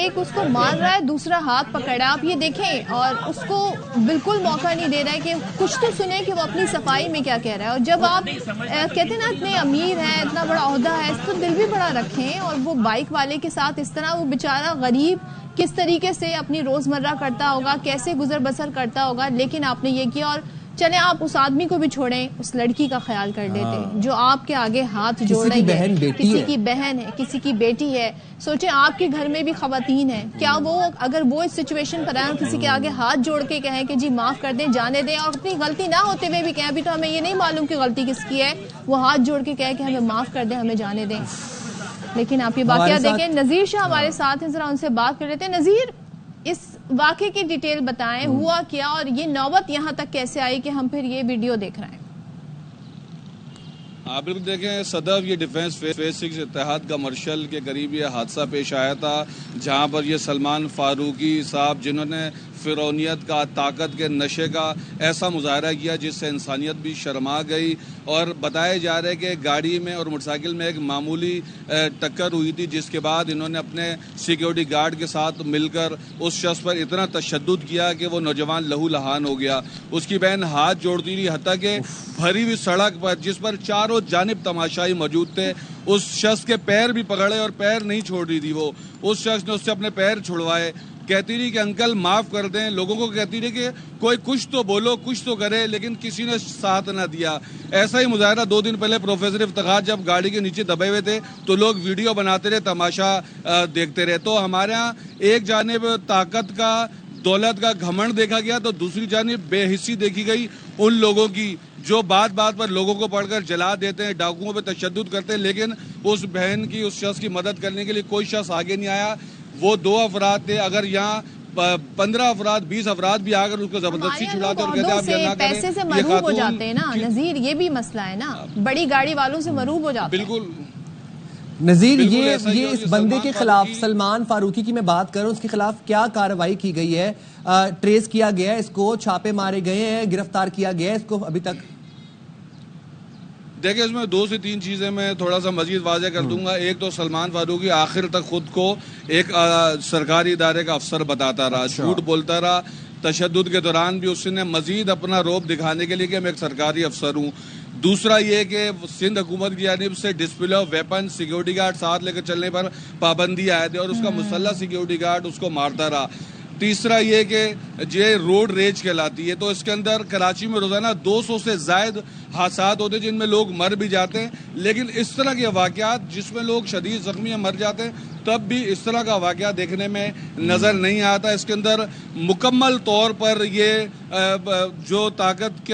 ایک اس کو مار رہا ہے, دوسرا ہاتھ پکڑا. آپ یہ دیکھیں, اور اس کو بالکل موقع نہیں دے رہا ہے کہ کچھ تو سنیں کہ وہ اپنی صفائی میں کیا کہہ رہا ہے. اور جب آپ کہتے ہیں نا اتنے امیر ہیں, اتنا بڑا عہدہ ہے, اس کو دل بھی بڑا رکھیں. اور وہ بائک والے کے ساتھ اس طرح, وہ بیچارہ غریب کس طریقے سے اپنی روزمرہ کرتا ہوگا, کیسے گزر بسر کرتا ہوگا, لیکن آپ نے یہ کیا. اور چلیں آپ اس آدمی کو بھی چھوڑیں, اس لڑکی کا خیال کر لیتے جو آپ کے آگے ہاتھ جوڑ رہی ہے. کسی کی بہن ہے, کسی کی بیٹی ہے. سوچیں آپ کے گھر میں بھی خواتین ہیں, کیا وہ اگر وہ اس سچویشن پر آئیں اور کسی کے آگے ہاتھ جوڑ کے کہیں کہ جی معاف کر دیں, جانے دیں, اور اپنی غلطی نہ ہوتے ہوئے بھی کہیں, ابھی تو ہمیں یہ نہیں معلوم کہ غلطی کس کی ہے, وہ ہاتھ جوڑ کے کہیں کہ ہمیں معاف کر دیں, ہمیں جانے دیں. لیکن آپ یہ واقعہ دیکھیں. نذیر شاہ ہمارے ساتھ ہیں, ذرا ان سے بات کر لیتے ہیں. نذیر, اس واقعے کی ڈیٹیل بتائیں, ہوا کیا اور یہ نوبت یہاں تک کیسے آئی کہ ہم پھر یہ ویڈیو دیکھ رہے ہیں؟ آپ بالکل دیکھیں صدف, یہ ڈیفنس فیز 6 اتحاد کا مرشل کے قریب یہ حادثہ پیش آیا تھا, جہاں پر یہ سلمان فاروقی صاحب جنہوں نے فرعونیت کا, طاقت کے نشے کا ایسا مظاہرہ کیا جس سے انسانیت بھی شرما گئی. اور بتایا جا رہا ہے کہ گاڑی میں اور موٹر سائیکل میں ایک معمولی ٹکر ہوئی تھی, جس کے بعد انہوں نے اپنے سیکیورٹی گارڈ کے ساتھ مل کر اس شخص پر اتنا تشدد کیا کہ وہ نوجوان لہو لہان ہو گیا. اس کی بہن ہاتھ جوڑتی رہی, حتیٰ کہ بھری ہوئی سڑک پر جس پر چاروں جانب تماشائی موجود تھے, اس شخص کے پیر بھی پکڑے اور پیر نہیں چھوڑ رہی تھی وہ. اس شخص نے اس سے اپنے پیر چھڑوائے, کہتی رہی کہ انکل معاف کر دیں. لوگوں کو کہتی رہی کہ کوئی کچھ تو بولو, کچھ تو کرے, لیکن کسی نے ساتھ نہ دیا. ایسا ہی مظاہرہ 2 دن پہلے پروفیسر افتخار جب گاڑی کے نیچے دبے ہوئے تھے تو لوگ ویڈیو بناتے رہے, تماشا دیکھتے رہے. تو ہمارے ہاں ایک جانب طاقت کا, دولت کا گھمنڈ دیکھا گیا, تو دوسری جانب بے حسی دیکھی گئی ان لوگوں کی جو بات بات پر لوگوں کو پڑھ کر جلا دیتے ہیں, ڈاکوؤں پہ تشدد کرتے ہیں, لیکن اس بہن کی, اس شخص کی مدد کرنے کے لیے کوئی شخص آگے نہیں آیا. وہ 2 افراد تھے, اگر یہاں 15 افراد 20 افراد بھی آ کر اس کو زبردستی چھڑاتے اور کہتے ہیں آپ یہ نہ کریں, پیسے سے مروب ہو جاتے ہیں نا نذیر, یہ بھی مسئلہ ہے نا, بڑی گاڑی والوں سے مروب ہو جاتے ہیں. بالکل نذیر, یہ اس بندے کے خلاف, سلمان فاروقی کی میں بات کروں, اس کے خلاف کیا کارروائی کی گئی ہے؟ ٹریس کیا گیا ہے اس کو, چھاپے مارے گئے ہیں, گرفتار کیا گیا ہے اس کو ابھی تک؟ دیکھیں اس میں 2 سے 3 چیزیں میں تھوڑا سا مزید واضح کر دوں گا. ایک تو سلمان فاروقی آخر تک خود کو ایک سرکاری ادارے کا افسر بتاتا رہا, جھوٹ بولتا رہا. تشدد کے دوران بھی اس نے مزید اپنا روب دکھانے کے لیے کہ میں ایک سرکاری افسر ہوں. دوسرا یہ کہ سندھ حکومت کی جانب سے display of weapon, security guard ساتھ لے کر چلنے پر پابندی عائد ہے, اور اس کا مسلح سیکیورٹی گارڈ اس کو مارتا رہا. تیسرا یہ کہ یہ روڈ ریج کہلاتی ہے, تو اس کے اندر کراچی میں روزانہ 200 سے زائد حادثات ہوتے ہیں جن میں لوگ مر بھی جاتے ہیں. لیکن اس طرح کے واقعات جس میں لوگ شدید زخمی مر جاتے ہیں, تب بھی اس طرح کا واقعہ دیکھنے میں نظر نہیں آتا. اس کے اندر مکمل طور پر یہ جو طاقت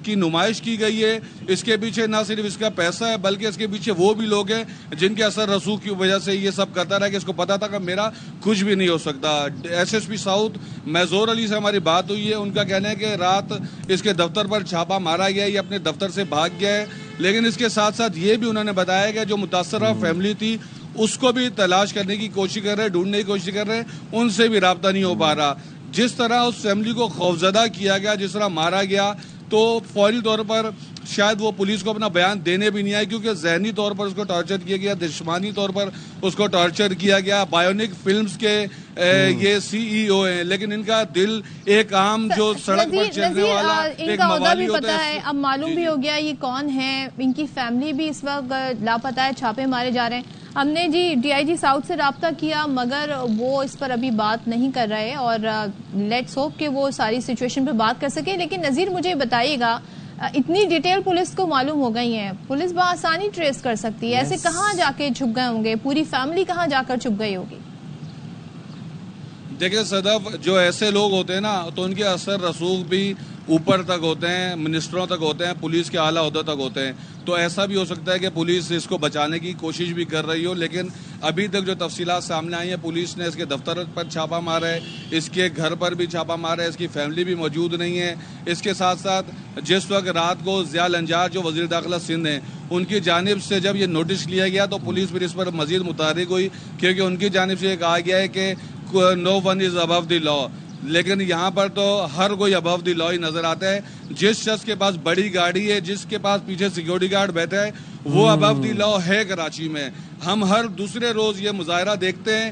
کی نمائش کی گئی ہے, اس کے پیچھے نہ صرف اس کا پیسہ ہے بلکہ اس کے پیچھے وہ بھی لوگ ہیں جن کے اثر رسوخ کی وجہ سے یہ سب کرتا رہا کہ اس کو پتا تھا کہ میرا کچھ بھی نہیں ہو سکتا. ایس ایس پی ساؤتھ میزور علی سے ہماری بات ہوئی ہے, ان کا کہنا ہے کہ رات اس کے دفتر پر چھاپا مارا گیا, یہ اپنے دفتر سے بھاگ گیا ہے. لیکن اس کے ساتھ ساتھ یہ بھی انہوں نے بتایا کہ جو متاثرہ فیملی تھی اس کو بھی تلاش کرنے کی کوشش کر رہے, ڈھونڈنے کی کوشش کر رہے, ان سے بھی رابطہ نہیں ہو پا رہا. جس طرح اس فیملی کو خوفزدہ کیا گیا, جس طرح مارا گیا, تو فوری طور پر شاید وہ پولیس کو اپنا بیان دینے بھی نہیں آئے, کیونکہ ذہنی طور پر اس کو ٹارچر کیا گیا, جسمانی طور پر اس کو ٹارچر کیا گیا. بایونک فلمز کے یہ CEO ہیں, لیکن ان کا دل ایک عام جو سڑک پر چلنے والا ایک موالی ہوتا ہے. اب معلوم بھی ہو گیا یہ کون ہے, ان کی فیملی بھی اس وقت لاپتہ ہے, چھاپے مارے جا رہے ہیں. ہم نے DIG ساؤتھ سے رابطہ کیا مگر وہ اس پر ابھی بات نہیں کر رہے, اور لیٹس ہوپ کہ وہ ساری سچویشن پہ بات کر سکے. لیکن نذیر مجھے بتائیے گا, اتنی ڈیٹیل پولیس کو معلوم ہو گئی ہیں, پولیس بآسانی ٹریس کر سکتی ہے, ایسے کہاں جا کے چھپ گئے ہوں گے, پوری فیملی کہاں جا کر چھپ گئی ہوگی؟ دیکھیں صدف, جو ایسے لوگ ہوتے ہیں نا تو ان کے اثر رسوخ بھی اوپر تک ہوتے ہیں, منسٹروں تک ہوتے ہیں, پولیس کے اعلیٰ عہدوں تک ہوتے ہیں. تو ایسا بھی ہو سکتا ہے کہ پولیس اس کو بچانے کی کوشش بھی کر رہی ہو, لیکن ابھی تک جو تفصیلات سامنے آئی ہیں, پولیس نے اس کے دفتر پر چھاپا مارا ہے, اس کے گھر پر بھی چھاپا مارا ہے, اس کی فیملی بھی موجود نہیں ہے. اس کے ساتھ ساتھ جس وقت رات کو ضیاء الانجار جو وزیر داخلہ سندھ ہیں, ان کی جانب سے جب یہ نوٹس لیا گیا تو پولیس پھر اس پر مزید متحرک ہوئی, کیونکہ ان کی جانب سے یہ کہا گیا ہے کہ نو ون از ابو دی لا. لیکن یہاں پر تو ہر کوئی ابو دی لا ہی نظر آتا ہے. جس شخص کے پاس بڑی گاڑی ہے, جس کے پاس پیچھے سیکیورٹی گارڈ بیٹھا ہے, وہ ابو دی لا ہے کراچی میں. ہم ہر دوسرے روز یہ مظاہرہ دیکھتے ہیں,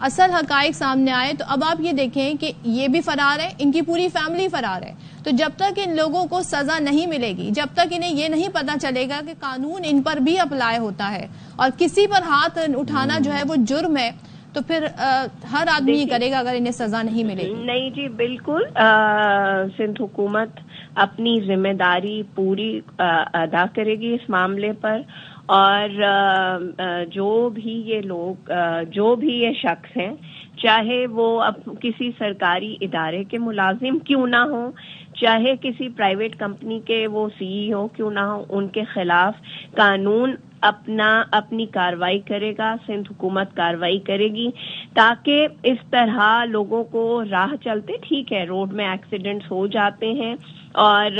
اصل حقائق سامنے آئے تو اب آپ یہ دیکھیں کہ یہ بھی فرار ہے, ان کی پوری فیملی فرار ہے. تو جب تک ان لوگوں کو سزا نہیں ملے گی, جب تک انہیں یہ نہیں پتا چلے گا کہ قانون ان پر بھی اپلائی ہوتا ہے اور کسی پر ہاتھ اٹھانا جو ہے وہ جرم ہے, تو پھر ہر آدمی یہ کرے گا اگر انہیں سزا نہیں ملے گی. نہیں جی بالکل, سندھ حکومت اپنی ذمہ داری پوری ادا کرے گی اس معاملے پر, اور جو بھی یہ لوگ, جو بھی یہ شخص ہیں, چاہے وہ کسی سرکاری ادارے کے ملازم کیوں نہ ہوں, چاہے کسی پرائیویٹ کمپنی کے وہ CEO کیوں نہ ہوں, ان کے خلاف قانون اپنی کارروائی کرے گا, سندھ حکومت کارروائی کرے گی, تاکہ اس طرح لوگوں کو راہ چلتے, ٹھیک ہے روڈ میں ایکسیڈنٹس ہو جاتے ہیں اور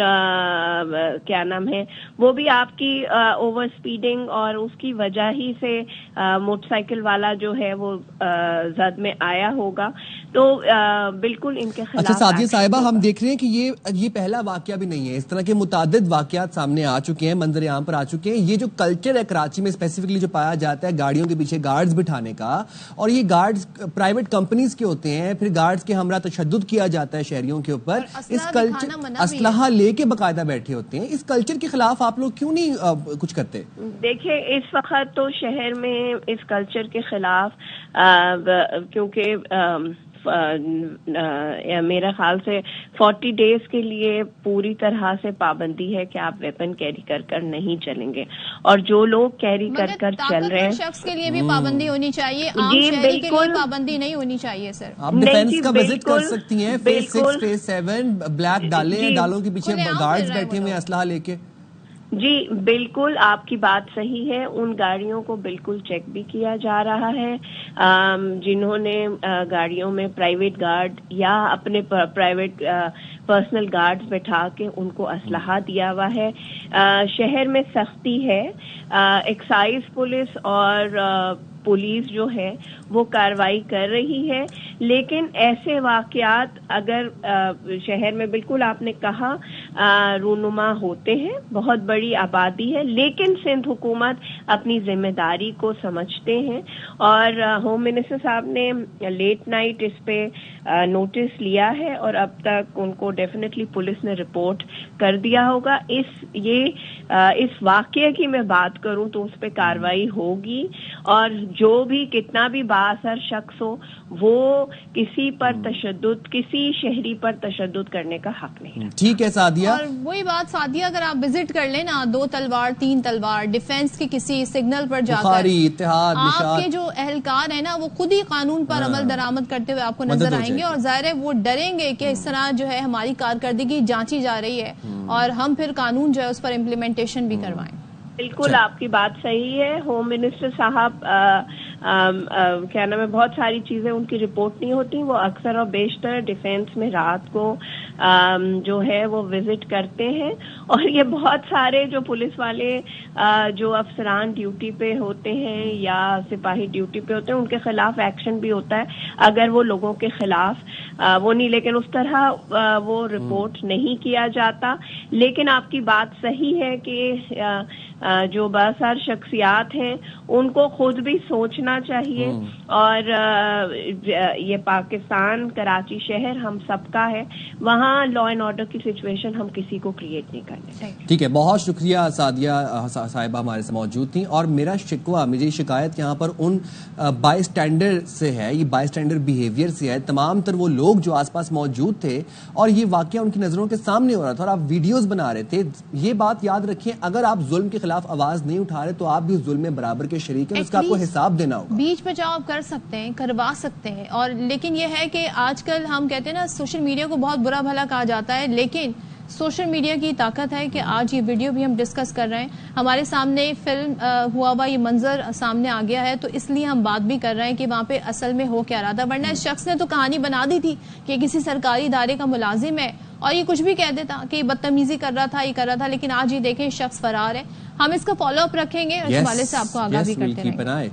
کیا نام ہے وہ بھی آپ کی اوور سپیڈنگ اور اس کی وجہ ہی سے موٹر سائیکل والا جو ہے وہ زد میں آیا ہوگا, تو بالکل ان کے خلاف. اچھا سعدیہ صاحبہ, ہم دیکھ رہے ہیں کہ یہ پہلا واقعہ بھی نہیں ہے, اس طرح کے متعدد واقعات سامنے آ چکے ہیں, منظر عام پر آ چکے ہیں. یہ جو کلچر ہے کراچی میں اسپیسیفکلی جو پایا جاتا ہے گاڑیوں کے پیچھے گارڈز بٹھانے کا, اور یہ گارڈز پرائیویٹ کمپنیز کے ہوتے ہیں, پھر گارڈز کے ہمراہ تشدد کیا جاتا ہے شہریوں کے اوپر, اس کلچر اسلحہ لے کے باقاعدہ بیٹھے ہوتے ہیں, اس کلچر کے خلاف آپ لوگ کیوں نہیں کچھ کرتے؟ دیکھیں اس وقت تو شہر میں اس کلچر کے خلاف کیونکہ میرا خیال سے 40 ڈیز کے لیے پوری طرح سے پابندی ہے کہ آپ ویپن کیری کر نہیں چلیں گے, اور جو لوگ کیری کر چل رہے ہیں شخص کے لیے بھی پابندی ہونی چاہیے, عام شہری کے لیے پابندی نہیں ہونی چاہیے. سر آپ ڈیفینس کا وزٹ کر سکتی ہیں, فیز 6 فیز 7 بلیک ڈالیں, ڈالوں کے پیچھے گارڈز بیٹھے ہوئے اسلحہ لے کے. جی بالکل آپ کی بات صحیح ہے, ان گاڑیوں کو بالکل چیک بھی کیا جا رہا ہے, جنہوں نے گاڑیوں میں پرائیویٹ گارڈ یا اپنے پرائیویٹ پرسنل گارڈز بٹھا کے ان کو اسلحہ دیا ہوا ہے. شہر میں سختی ہے, ایکسائز پولیس اور پولیس جو ہے وہ کارروائی کر رہی ہے, لیکن ایسے واقعات اگر شہر میں بالکل آپ نے کہا رونما ہوتے ہیں, بہت بڑی آبادی ہے, لیکن سندھ حکومت اپنی ذمہ داری کو سمجھتے ہیں, اور ہوم منسٹر صاحب نے لیٹ نائٹ اس پہ نوٹس لیا ہے, اور اب تک ان کو ڈیفینیٹلی پولیس نے رپورٹ کر دیا ہوگا. اس واقعے کی میں بات کروں تو اس پہ کارروائی ہوگی, اور جو بھی کتنا بھی بااثر شخص ہو وہ کسی پر تشدد, کسی شہری پر تشدد کرنے کا حق نہیں. ٹھیک ہے سعدیہ, اور وہی بات سعدیہ, اگر آپ وزٹ کر لیں نا 2 تلوار 3 تلوار ڈیفینس کے کسی سگنل پر جا کر, اتحاد آپ کے جو اہلکار ہیں نا وہ خود ہی قانون پر عمل درآمد کرتے ہوئے آپ کو نظر آئیں گے, اور ظاہر ہے وہ ڈریں گے کہ اس طرح جو ہے ہماری کارکردگی جانچی جا رہی ہے اور ہم پھر قانون جو ہے اس پر امپلیمنٹیشن بھی کروائیں. بالکل آپ کی بات صحیح ہے. ہوم منسٹر صاحب کیا نام ہے, بہت ساری چیزیں ان کی رپورٹ نہیں ہوتی, وہ اکثر اور بیشتر ڈیفینس میں رات کو جو ہے وہ وزٹ کرتے ہیں, اور یہ بہت سارے جو پولیس والے جو افسران ڈیوٹی پہ ہوتے ہیں یا سپاہی ڈیوٹی پہ ہوتے ہیں, ان کے خلاف ایکشن بھی ہوتا ہے اگر وہ لوگوں کے خلاف وہ نہیں, لیکن اس طرح وہ رپورٹ نہیں کیا جاتا. لیکن آپ کی بات صحیح ہے کہ جو بااثر شخصیات ہیں ان کو خود بھی سوچنا چاہیے, اور یہ پاکستان کراچی شہر ہم سب کا ہے, وہاں لا اینڈ آرڈر کی سچویشن ہم کسی کو کریٹ نہیں کرنے. ٹھیک ہے, بہت شکریہ سعدیہ صاحبہ ہمارے سے موجود تھیں. اور میرا شکوہ, میری شکایت یہاں پر ان بائی اسٹینڈر سے ہے, یہ بائی اسٹینڈر بیہیویئر سے ہے. تمام تر وہ لوگ جو آس پاس موجود تھے اور یہ واقعہ ان کی نظروں کے سامنے ہو رہا تھا اور آپ ویڈیوز بنا رہے تھے, یہ بات یاد رکھیں, اگر آپ ظلم کے خلاف آواز نہیں اٹھا رہے تو آپ بھی ظلم میں برابر کے شریک ہیں, اس کا آپ کو حساب دینا ہوگا. بیچ بچاؤ آپ کر سکتے ہیں, کروا سکتے ہیں, اور لیکن یہ ہے کہ آج کل ہم کہتے ہیں نا سوشل میڈیا کو بہت برا بھلا کہا جاتا ہے, لیکن سوشل میڈیا کی طاقت ہے کہ آج یہ ویڈیو بھی ہم ڈسکس کر رہے ہیں, ہمارے سامنے فلم ہوا ہوا یہ منظر سامنے آ گیا ہے, تو اس لیے ہم بات بھی کر رہے ہیں کہ وہاں پہ اصل میں ہو کیا رہا تھا. ورنہ اس شخص نے تو کہانی بنا دی تھی کہ کسی سرکاری ادارے کا ملازم ہے اور یہ کچھ بھی کہہ دیتا کہ بدتمیزی کر رہا تھا, یہ کر رہا تھا, لیکن آج یہ دیکھیں شخص فرار ہے. ہم اس کا فالو اپ رکھیں گے, اس حوالے سے آپ کو آگاہ بھی کرتے رہیں گے.